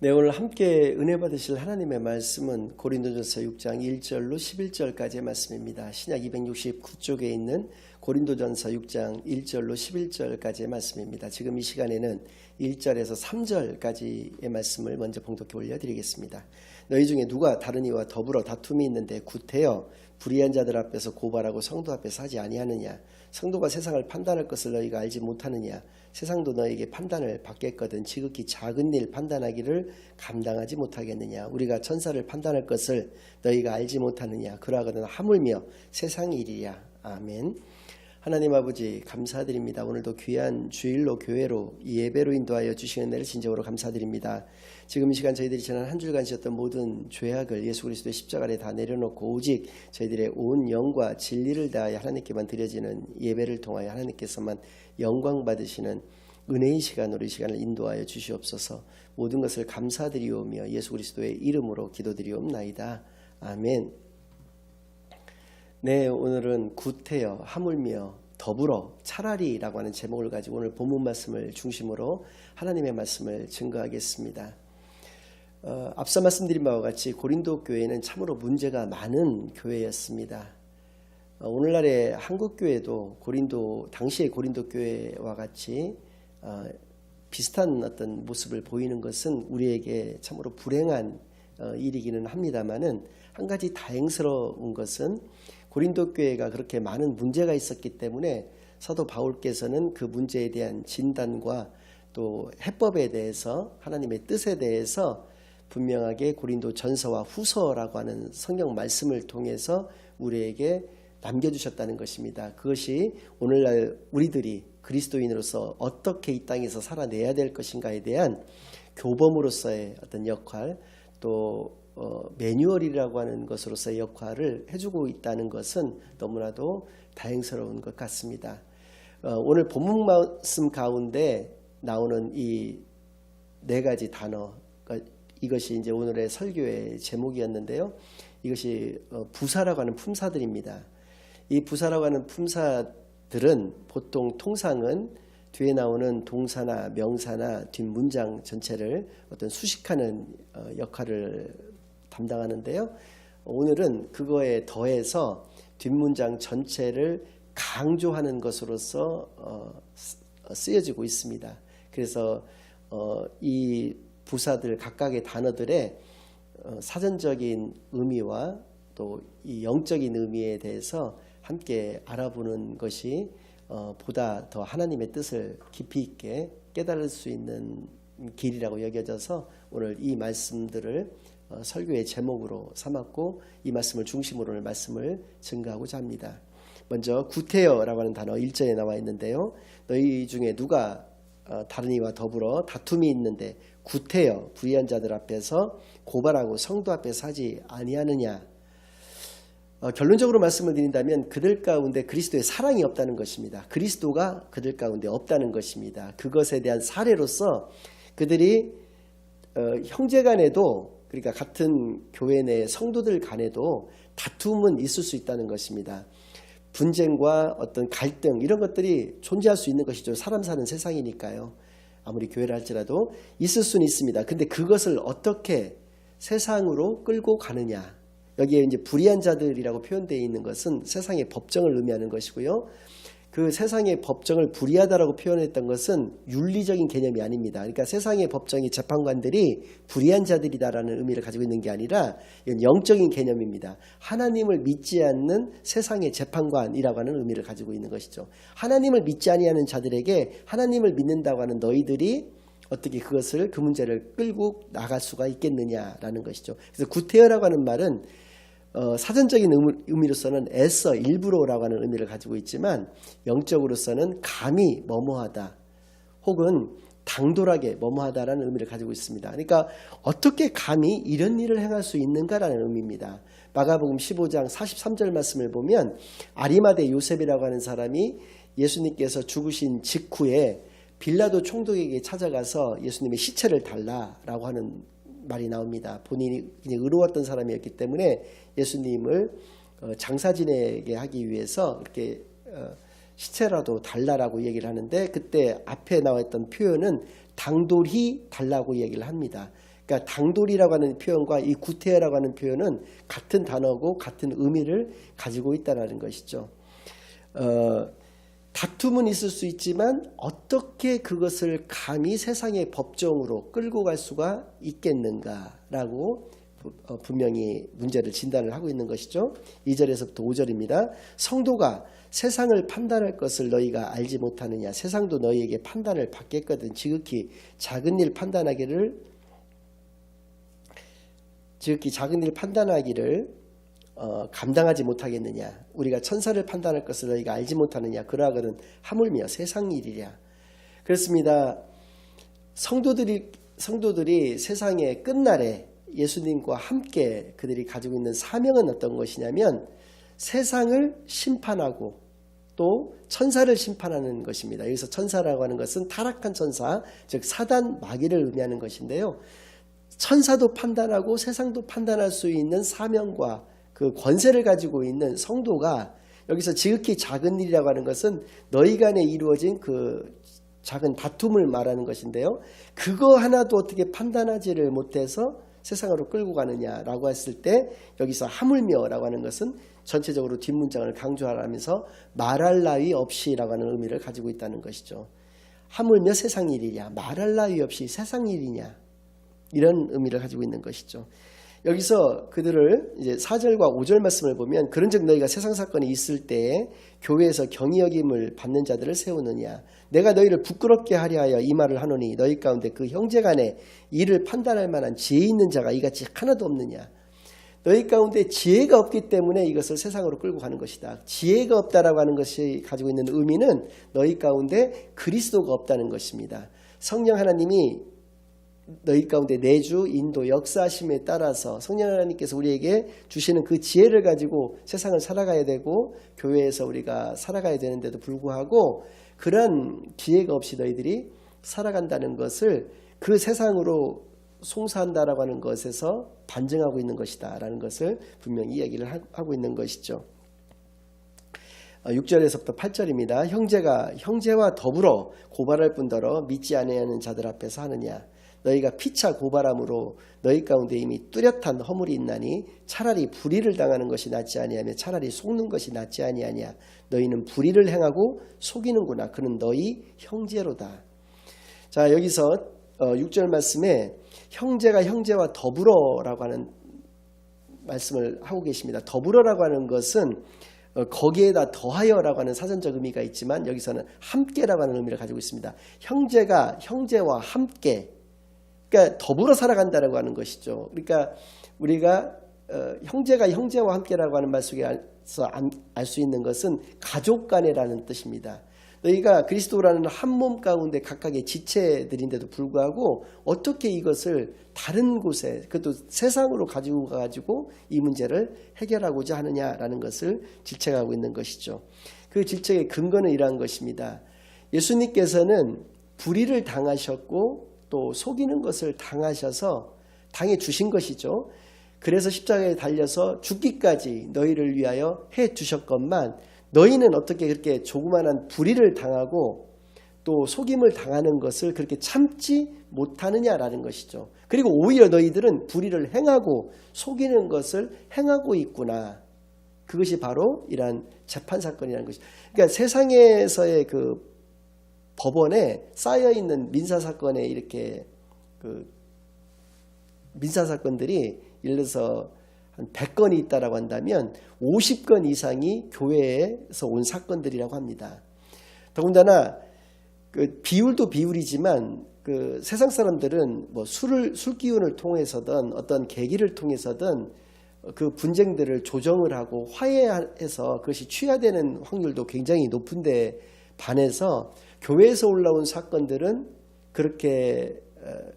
네, 오늘 함께 은혜 받으실 하나님의 말씀은 고린도전서 6장 1절로 11절까지의 말씀입니다. 신약 269쪽에 있는 고린도전서 6장 1절로 11절까지의 말씀입니다. 지금 이 시간에는 1절에서 3절까지의 말씀을 먼저 봉독해 올려드리겠습니다. 너희 중에 누가 다른 이와 더불어 다툼이 있는데 구태여 불의한 자들 앞에서 고발하고 성도 앞에서 하지 아니하느냐? 성도가 세상을 판단할 것을 너희가 알지 못하느냐? 세상도 너에게 판단을 받겠거든 지극히 작은 일 판단하기를 감당하지 못하겠느냐? 우리가 천사를 판단할 것을 너희가 알지 못하느냐? 그러하거든 하물며 세상 일이야. 아멘. 하나님 아버지 감사드립니다. 오늘도 귀한 주일로 교회로 예배로 인도하여 주시는 은혜를 진정으로 감사드립니다. 지금 이 시간 저희들이 지난 한 주간 지었던 모든 죄악을 예수 그리스도의 십자가 아래 다 내려놓고 오직 저희들의 온 영과 진리를 다하여 하나님께만 드려지는 예배를 통하여 하나님께서만 영광 받으시는 은혜의 시간으로 이 시간을 인도하여 주시옵소서. 모든 것을 감사드리오며 예수 그리스도의 이름으로 기도드리옵나이다. 아멘. 네, 오늘은 구태여 하물며 더불어 차라리라고 하는 제목을 가지고 오늘 본문 말씀을 중심으로 하나님의 말씀을 증거하겠습니다. 앞서 말씀드린 바와 같이 고린도 교회는 참으로 문제가 많은 교회였습니다. 오늘날의 한국 교회도 당시의 고린도 교회와 같이 비슷한 어떤 모습을 보이는 것은 우리에게 참으로 불행한 일이기는 합니다만은 한 가지 다행스러운 것은 고린도 교회가 그렇게 많은 문제가 있었기 때문에 사도 바울께서는 그 문제에 대한 진단과 또 해법에 대해서 하나님의 뜻에 대해서 분명하게 고린도 전서와 후서라고 하는 성경 말씀을 통해서 우리에게 남겨주셨다는 것입니다. 그것이 오늘날 우리들이 그리스도인으로서 어떻게 이 땅에서 살아내야 될 것인가에 대한 교범으로서의 어떤 역할, 또 매뉴얼이라고 하는 것으로서의 역할을 해주고 있다는 것은 너무나도 다행스러운 것 같습니다. 오늘 본문 말씀 가운데 나오는 이 네 가지 단어, 이것이 이제 오늘의 설교의 제목이었는데요. 이것이 부사라고 하는 품사들입니다. 이 부사라고 하는 품사들은 보통 통상은 뒤에 나오는 동사나 명사나 뒷문장 전체를 어떤 수식하는 역할을 담당하는데요. 오늘은 그거에 더해서 뒷문장 전체를 강조하는 것으로서 쓰여지고 있습니다. 그래서 이 부사들 각각의 단어들의 사전적인 의미와 또 이 영적인 의미에 대해서 함께 알아보는 것이 보다 더 하나님의 뜻을 깊이 있게 깨달을 수 있는 길이라고 여겨져서 오늘 이 말씀들을 설교의 제목으로 삼았고 이 말씀을 중심으로 오늘 말씀을 증거하고자 합니다. 먼저 구태여라고 하는 단어 1절에 나와 있는데요. 너희 중에 누가 다른 이와 더불어 다툼이 있는데 구태여 불의한 자들 앞에서 고발하고 성도 앞에서 하지 아니하느냐. 결론적으로 말씀을 드린다면 그들 가운데 그리스도의 사랑이 없다는 것입니다. 그리스도가 그들 가운데 없다는 것입니다. 그것에 대한 사례로서 그들이 형제 간에도, 그러니까 같은 교회 내 성도들 간에도 다툼은 있을 수 있다는 것입니다. 분쟁과 어떤 갈등 이런 것들이 존재할 수 있는 것이죠. 사람 사는 세상이니까요. 아무리 교회를 할지라도 있을 수는 있습니다. 근데 그것을 어떻게 세상으로 끌고 가느냐. 여기에 이제 불의한 자들이라고 표현되어 있는 것은 세상의 법정을 의미하는 것이고요. 그 세상의 법정을 불의하다라고 표현했던 것은 윤리적인 개념이 아닙니다. 그러니까 세상의 법정의 재판관들이 불의한 자들이다라는 의미를 가지고 있는 게 아니라 이건 영적인 개념입니다. 하나님을 믿지 않는 세상의 재판관이라고 하는 의미를 가지고 있는 것이죠. 하나님을 믿지 아니하는 자들에게 하나님을 믿는다고 하는 너희들이 어떻게 그것을 그 문제를 끌고 나갈 수가 있겠느냐라는 것이죠. 그래서 구태여라고 하는 말은 사전적인 의미로서는 애써 일부러라고 하는 의미를 가지고 있지만 영적으로서는 감히 뭐뭐하다 혹은 당돌하게 뭐뭐하다라는 의미를 가지고 있습니다. 그러니까 어떻게 감히 이런 일을 행할 수 있는가라는 의미입니다. 마가복음 15장 43절 말씀을 보면 아리마대 요셉이라고 하는 사람이 예수님께서 죽으신 직후에 빌라도 총독에게 찾아가서 예수님의 시체를 달라라고 하는 말이 나옵니다. 본인이 그냥 의로웠던 사람이었기 때문에 예수님을 장사 지내게 하기 위해서 이렇게 시체라도 달라라고 얘기를 하는데 그때 앞에 나와 있던 표현은 당돌히 달라고 얘기를 합니다. 그러니까 당돌이라고 하는 표현과 이 구태여라고 하는 표현은 같은 단어고 같은 의미를 가지고 있다는 것이죠. 다툼은 있을 수 있지만 어떻게 그것을 감히 세상의 법정으로 끌고 갈 수가 있겠는가라고 분명히 문제를 진단을 하고 있는 것이죠. 2절에서부터 5절입니다. 성도가 세상을 판단할 것을 너희가 알지 못하느냐. 세상도 너희에게 판단을 받겠거든. 지극히 작은 일 판단하기를 감당하지 못하겠느냐. 우리가 천사를 판단할 것을 너희가 알지 못하느냐. 그러하거든 하물며 세상 일이랴. 그렇습니다. 성도들이 세상의 끝날에 예수님과 함께 그들이 가지고 있는 사명은 어떤 것이냐면 세상을 심판하고 또 천사를 심판하는 것입니다. 여기서 천사라고 하는 것은 타락한 천사, 즉 사단 마귀를 의미하는 것인데요. 천사도 판단하고 세상도 판단할 수 있는 사명과 그 권세를 가지고 있는 성도가 여기서 지극히 작은 일이라고 하는 것은 너희 간에 이루어진 그 작은 다툼을 말하는 것인데요. 그거 하나도 어떻게 판단하지를 못해서 세상으로 끌고 가느냐라고 했을 때 여기서 하물며라고 하는 것은 전체적으로 뒷문장을 강조하면서 말할 나위 없이라고 하는 의미를 가지고 있다는 것이죠. 하물며 세상 일이냐, 말할 나위 없이 세상 일이냐, 이런 의미를 가지고 있는 것이죠. 여기서 그들을 이제 4절과 5절 말씀을 보면 그런즉 너희가 세상 사건이 있을 때에 교회에서 경히 여김을 받는 자들을 세우느냐. 내가 너희를 부끄럽게 하려 하여 이 말을 하노니 너희 가운데 그 형제간에 이를 판단할 만한 지혜 있는 자가 이같이 하나도 없느냐. 너희 가운데 지혜가 없기 때문에 이것을 세상으로 끌고 가는 것이다. 지혜가 없다라고 하는 것이 가지고 있는 의미는 너희 가운데 그리스도가 없다는 것입니다. 성령 하나님이 너희 가운데 내주, 인도, 역사하심에 따라서 성령 하나님께서 우리에게 주시는 그 지혜를 가지고 세상을 살아가야 되고 교회에서 우리가 살아가야 되는데도 불구하고 그런 지혜가 없이 너희들이 살아간다는 것을 그 세상으로 송사한다라고 하는 것에서 반증하고 있는 것이다 라는 것을 분명히 이야기를 하고 있는 것이죠. 6절에서부터 8절입니다. 형제가 형제와 더불어 고발할 뿐더러 믿지 아니하는 자들 앞에서 하느냐. 너희가 피차 고발함으로 너희 가운데 이미 뚜렷한 허물이 있나니 차라리 불의를 당하는 것이 낫지 아니하며 차라리 속는 것이 낫지 아니하냐. 너희는 불의를 행하고 속이는구나. 그는 너희 형제로다. 자, 여기서 6절 말씀에 형제가 형제와 더불어라고 하는 말씀을 하고 계십니다. 더불어라고 하는 것은 거기에다 더하여라고 하는 사전적 의미가 있지만 여기서는 함께라고 하는 의미를 가지고 있습니다. 형제가 형제와 함께, 그러니까 더불어 살아간다라고 하는 것이죠. 그러니까 우리가 형제가 형제와 함께라고 하는 말 속에서 알 수 있는 것은 가족 간이라는 뜻입니다. 너희가 그리스도라는 한 몸 가운데 각각의 지체들인데도 불구하고 어떻게 이것을 다른 곳에, 그것도 세상으로 가지고 가지고 이 문제를 해결하고자 하느냐라는 것을 질책하고 있는 것이죠. 그 질책의 근거는 이러한 것입니다. 예수님께서는 불의를 당하셨고 또 속이는 것을 당하셔서 당해 주신 것이죠. 그래서 십자가에 달려서 죽기까지 너희를 위하여 해 주셨건만 너희는 어떻게 그렇게 조그만한 불의를 당하고 또 속임을 당하는 것을 그렇게 참지 못하느냐라는 것이죠. 그리고 오히려 너희들은 불의를 행하고 속이는 것을 행하고 있구나. 그것이 바로 이러한 재판사건이라는 것이죠. 그러니까 세상에서의 그 법원에 쌓여있는 민사사건에 이렇게 그 민사사건들이 예를 들어서 한 100건이 있다라고 한다면 50건 이상이 교회에서 온 사건들이라고 합니다. 더군다나 그 비율도 비율이지만 그 세상 사람들은 뭐 술 기운을 통해서든 어떤 계기를 통해서든 그 분쟁들을 조정을 하고 화해해서 그것이 취하되는 확률도 굉장히 높은데 반해서 교회에서 올라온 사건들은 그렇게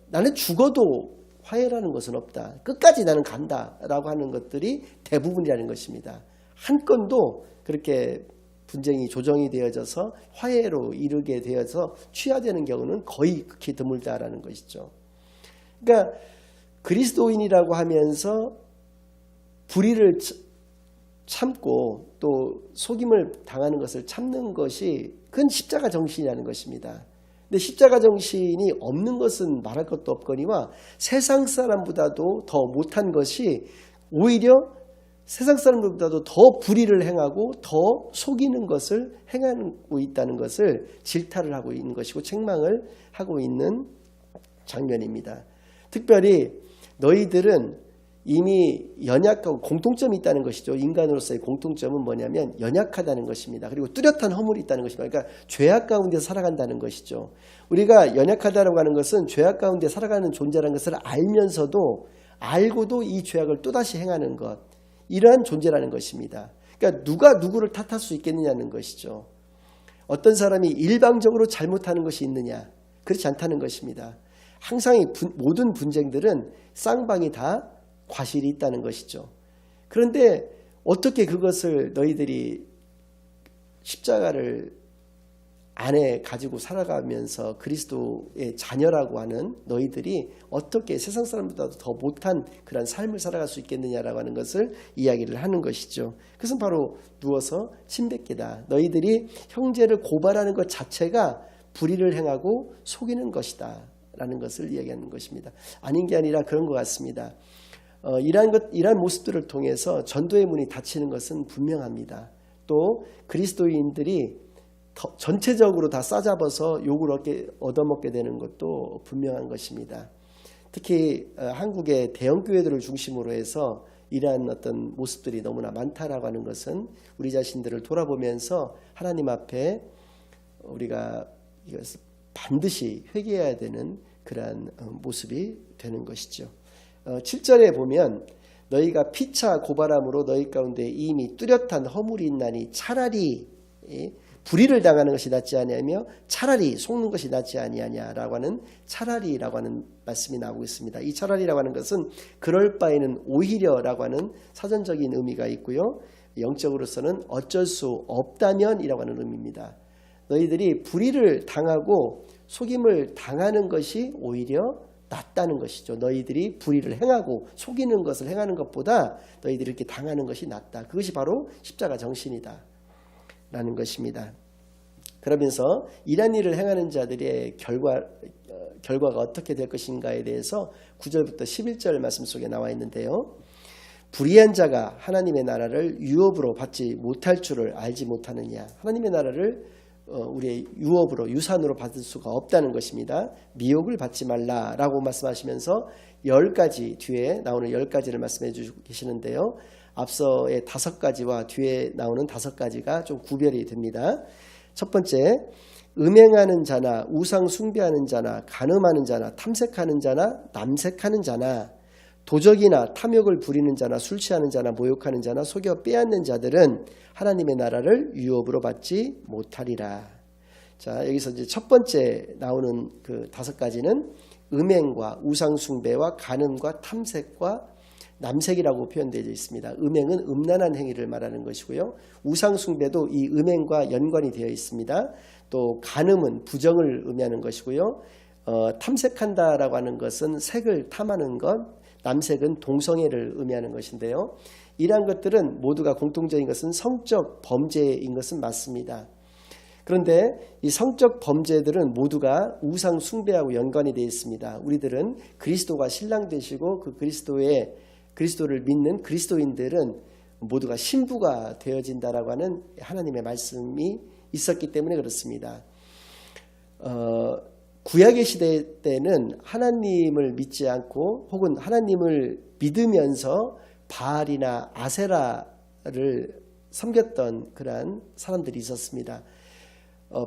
나는 죽어도 화해라는 것은 없다. 끝까지 나는 간다라고 하는 것들이 대부분이라는 것입니다. 한 건도 그렇게 분쟁이 조정이 되어져서 화해로 이르게 되어서 취하되는 경우는 거의 극히 드물다라는 것이죠. 그러니까 그리스도인이라고 하면서 불의를 참고 또 속임을 당하는 것을 참는 것이 그건 십자가 정신이라는 것입니다. 근데 십자가 정신이 없는 것은 말할 것도 없거니와 세상 사람보다도 더 못한 것이 오히려 세상 사람들보다도 더 불의를 행하고 더 속이는 것을 행하고 있다는 것을 질타를 하고 있는 것이고 책망을 하고 있는 장면입니다. 특별히 너희들은 이미 연약하고 공통점이 있다는 것이죠. 인간으로서의 공통점은 뭐냐면 연약하다는 것입니다. 그리고 뚜렷한 허물이 있다는 것입니다. 그러니까 죄악 가운데 살아간다는 것이죠. 우리가 연약하다고 하는 것은 죄악 가운데 살아가는 존재라는 것을 알고도 이 죄악을 또다시 행하는 것, 이러한 존재라는 것입니다. 그러니까 누가 누구를 탓할 수 있겠느냐는 것이죠. 어떤 사람이 일방적으로 잘못하는 것이 있느냐? 그렇지 않다는 것입니다. 항상 모든 분쟁들은 쌍방이 다 과실이 있다는 것이죠. 그런데 어떻게 그것을 너희들이 십자가를 안에 가지고 살아가면서 그리스도의 자녀라고 하는 너희들이 어떻게 세상 사람보다도 더 못한 그런 삶을 살아갈 수 있겠느냐라고 하는 것을 이야기를 하는 것이죠. 그것은 바로 누워서 침뱉기다. 너희들이 형제를 고발하는 것 자체가 불의를 행하고 속이는 것이다 라는 것을 이야기하는 것입니다. 아닌 게 아니라 그런 것 같습니다. 이러한 모습들을 통해서 전도의 문이 닫히는 것은 분명합니다. 또 그리스도인들이 전체적으로 다 싸잡아서 욕을 얻어먹게 되는 것도 분명한 것입니다. 특히 한국의 대형교회들을 중심으로 해서 이러한 어떤 모습들이 너무나 많다라고 하는 것은 우리 자신들을 돌아보면서 하나님 앞에 우리가 이것을 반드시 회개해야 되는 그러한 모습이 되는 것이죠. 7절에 보면 너희가 피차 고발함으로 너희 가운데 이미 뚜렷한 허물이 있나니 차라리 불의를 당하는 것이 낫지 아니하며 차라리 속는 것이 낫지 아니하냐라고 하는 차라리라고 하는 말씀이 나오고 있습니다. 이 차라리라고 하는 것은 그럴 바에는 오히려라고 하는 사전적인 의미가 있고요. 영적으로서는 어쩔 수 없다면이라고 하는 의미입니다. 너희들이 불의를 당하고 속임을 당하는 것이 오히려 낫다는 것이죠. 너희들이 불의를 행하고 속이는 것을 행하는 것보다 너희들이 이렇게 당하는 것이 낫다. 그것이 바로 십자가 정신이다 라는 것입니다. 그러면서 이런 일을 행하는 자들의 결과가 어떻게 될 것인가에 대해서 9절부터 11절 말씀 속에 나와 있는데요. 불의한 자가 하나님의 나라를 유업으로 받지 못할 줄을 알지 못하느냐. 하나님의 나라를 우리의 유업으로 유산으로 받을 수가 없다는 것입니다. 미혹을 받지 말라라고 말씀하시면서 10가지 뒤에 나오는 10가지를 말씀해 주시고 계시는데요. 앞서의 5가지와 뒤에 나오는 5가지가 좀 구별이 됩니다. 첫 번째, 음행하는 자나 우상 숭배하는 자나 간음하는 자나 탐색하는 자나 남색하는 자나 도적이나 탐욕을 부리는 자나 술 취하는 자나 모욕하는 자나 속여 빼앗는 자들은 하나님의 나라를 유업으로 받지 못하리라. 자, 여기서 이제 첫 번째 나오는 그 5가지는 음행과 우상 숭배와 간음과 탐색과 남색이라고 표현되어 있습니다. 음행은 음란한 행위를 말하는 것이고요. 우상 숭배도 이 음행과 연관이 되어 있습니다. 또 간음은 부정을 의미하는 것이고요. 탐색한다라고 하는 것은 색을 탐하는 것, 남색은 동성애를 의미하는 것인데요. 이러한 것들은 모두가 공통적인 것은 성적 범죄인 것은 맞습니다. 그런데 이 성적 범죄들은 모두가 우상 숭배하고 연관이 되어 있습니다. 우리들은 그리스도가 신랑 되시고 그 그리스도를 믿는 그리스도인들은 모두가 신부가 되어진다라고 하는 하나님의 말씀이 있었기 때문에 그렇습니다. 구약의 시대 때는 하나님을 믿지 않고 혹은 하나님을 믿으면서 바알이나 아세라를 섬겼던 그러한 사람들이 있었습니다.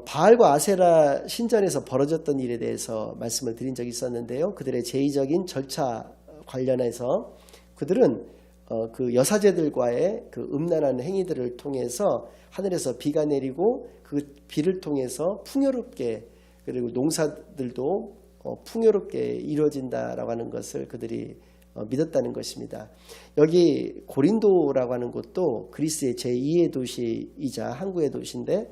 바알과 아세라 신전에서 벌어졌던 일에 대해서 말씀을 드린 적이 있었는데요. 그들의 제의적인 절차 관련해서 그들은 그 여사제들과의 그 음란한 행위들을 통해서 하늘에서 비가 내리고 그 비를 통해서 풍요롭게 그리고 농사들도 풍요롭게 이루어진다라고 하는 것을 그들이 믿었다는 것입니다. 여기 고린도라고 하는 곳도 그리스의 제2의 도시이자 항구의 도시인데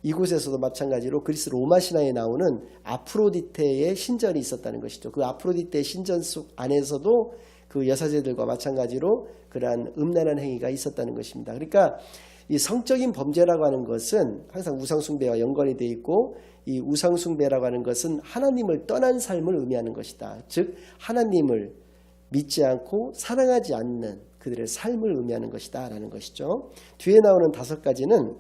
이곳에서도 마찬가지로 그리스 로마 신화에 나오는 아프로디테의 신전이 있었다는 것이죠. 그 아프로디테 신전 속 안에서도 그 여사제들과 마찬가지로 그러한 음란한 행위가 있었다는 것입니다. 그러니까 이 성적인 범죄라고 하는 것은 항상 우상숭배와 연관이 되어 있고, 이 우상숭배라고 하는 것은 하나님을 떠난 삶을 의미하는 것이다. 즉 하나님을 믿지 않고 사랑하지 않는 그들의 삶을 의미하는 것이다 라는 것이죠. 뒤에 나오는 5가지는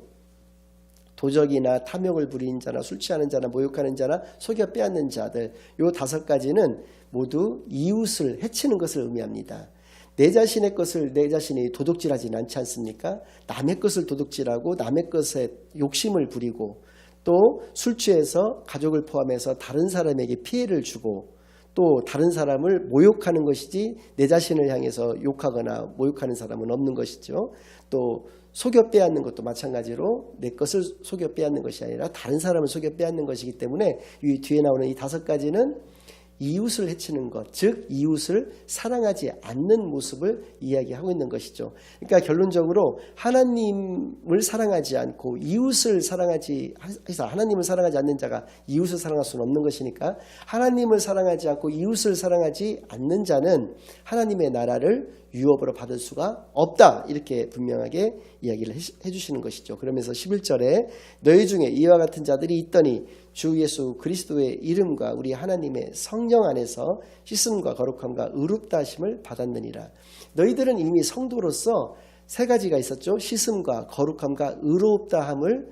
도적이나 탐욕을 부리는 자나 술 취하는 자나 모욕하는 자나 속여 빼앗는 자들, 요 5가지는 모두 이웃을 해치는 것을 의미합니다. 내 자신의 것을 내 자신이 도둑질하지는 않지 않습니까? 남의 것을 도둑질하고 남의 것에 욕심을 부리고, 또 술 취해서 가족을 포함해서 다른 사람에게 피해를 주고, 또 다른 사람을 모욕하는 것이지 내 자신을 향해서 욕하거나 모욕하는 사람은 없는 것이죠. 또 속여 빼앗는 것도 마찬가지로 내 것을 속여 빼앗는 것이 아니라 다른 사람을 속여 빼앗는 것이기 때문에 이 뒤에 나오는 이 5가지는 이웃을 해치는 것, 즉 이웃을 사랑하지 않는 모습을 이야기하고 있는 것이죠. 그러니까 결론적으로 하나님을 사랑하지 않고 이웃을 사랑하지 해서 하나님을 사랑하지 않는 자가 이웃을 사랑할 수는 없는 것이니까, 하나님을 사랑하지 않고 이웃을 사랑하지 않는 자는 하나님의 나라를 유업으로 받을 수가 없다, 이렇게 분명하게 이야기를 해주시는 것이죠. 그러면서 11절에 너희 중에 이와 같은 자들이 있더니 주 예수 그리스도의 이름과 우리 하나님의 성령 안에서 씻음과 거룩함과 의롭다 하심을 받았느니라. 너희들은 이미 성도로서 3가지가 있었죠. 씻음과 거룩함과 의롭다 함을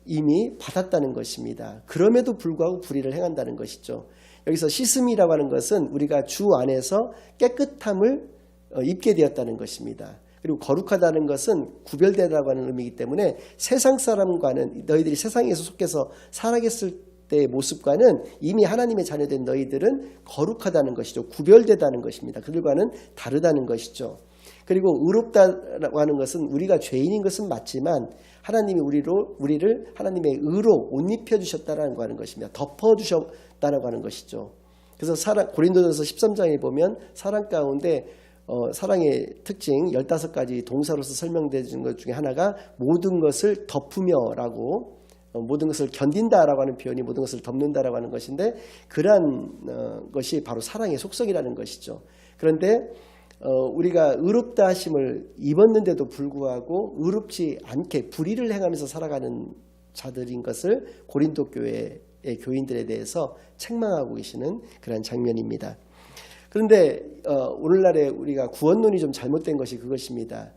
이미 받았다는 것입니다. 그럼에도 불구하고 불의를 행한다는 것이죠. 여기서 씻음이라고 하는 것은 우리가 주 안에서 깨끗함을 입게 되었다는 것입니다. 그리고 거룩하다는 것은 구별되다고 하는 의미이기 때문에 세상 사람과는, 너희들이 세상에서 속해서 살아갔을 때의 모습과는 이미 하나님의 자녀된 너희들은 거룩하다는 것이죠. 구별되다는 것입니다. 그들과는 다르다는 것이죠. 그리고 의롭다라고 하는 것은 우리가 죄인인 것은 맞지만 하나님이 우리를 하나님의 의로 옷 입혀주셨다라고 하는 것입니다. 덮어주셨다라고 하는 것이죠. 그래서 고린도전서 13장에 보면 사랑 가운데 사랑의 특징 15가지 동사로서 설명되는 것 중에 하나가 모든 것을 덮으며라고, 모든 것을 견딘다라고 하는 표현이 모든 것을 덮는다라고 하는 것인데, 그러한 것이 바로 사랑의 속성이라는 것이죠. 그런데 우리가 의롭다 하심을 입었는데도 불구하고 의롭지 않게 불의를 행하면서 살아가는 자들인 것을 고린도 교회의 교인들에 대해서 책망하고 계시는 그런 장면입니다. 그런데 오늘날에 우리가 구원론이 좀 잘못된 것이 그것입니다.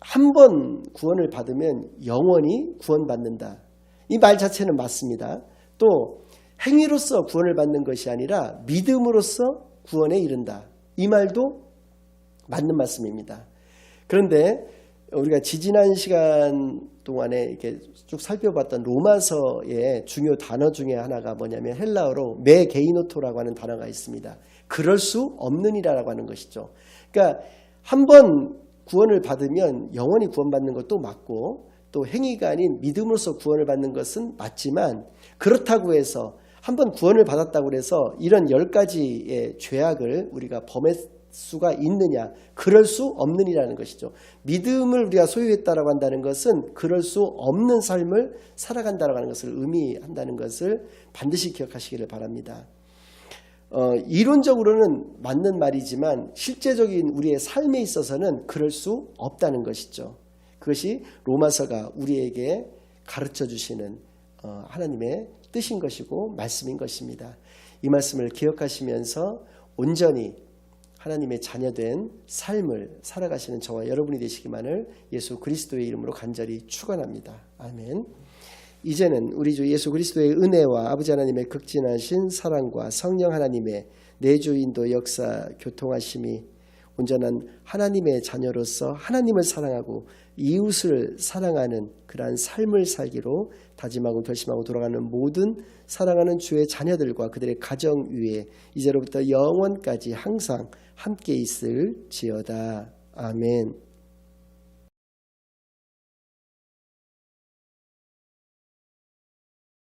한 번 구원을 받으면 영원히 구원받는다. 이 말 자체는 맞습니다. 또 행위로서 구원을 받는 것이 아니라 믿음으로써 구원에 이른다. 이 말도 맞는 말씀입니다. 그런데 우리가 지지난 시간 동안에 이렇게 쭉 살펴봤던 로마서의 중요 단어 중에 하나가 뭐냐면 헬라어로 메게이노토라고 하는 단어가 있습니다. 그럴 수 없느니라라고 하는 것이죠. 그러니까 한 번 구원을 받으면 영원히 구원받는 것도 맞고, 또 행위가 아닌 믿음으로써 구원을 받는 것은 맞지만, 그렇다고 해서 한 번 구원을 받았다고 해서 이런 10가지의 죄악을 우리가 범했 수가 있느냐? 그럴 수 없느니라는 것이죠. 믿음을 우리가 소유했다라고 한다는 것은 그럴 수 없는 삶을 살아간다라고 하는 것을 의미한다는 것을 반드시 기억하시기를 바랍니다. 이론적으로는 맞는 말이지만 실제적인 우리의 삶에 있어서는 그럴 수 없다는 것이죠. 그것이 로마서가 우리에게 가르쳐 주시는 하나님의 뜻인 것이고 말씀인 것입니다. 이 말씀을 기억하시면서 온전히 하나님의 자녀된 삶을 살아가시는 저와 여러분이 되시기만을 예수 그리스도의 이름으로 간절히 축원합니다. 아멘. 이제는 우리 주 예수 그리스도의 은혜와 아버지 하나님의 극진하신 사랑과 성령 하나님의 내주인도 역사 교통하심이 온전한 하나님의 자녀로서 하나님을 사랑하고 이웃을 사랑하는 그러한 삶을 살기로 다짐하고 결심하고 돌아가는 모든 사랑하는 주의 자녀들과 그들의 가정 위에 이제로부터 영원까지 항상 함께 있을지어다. 아멘.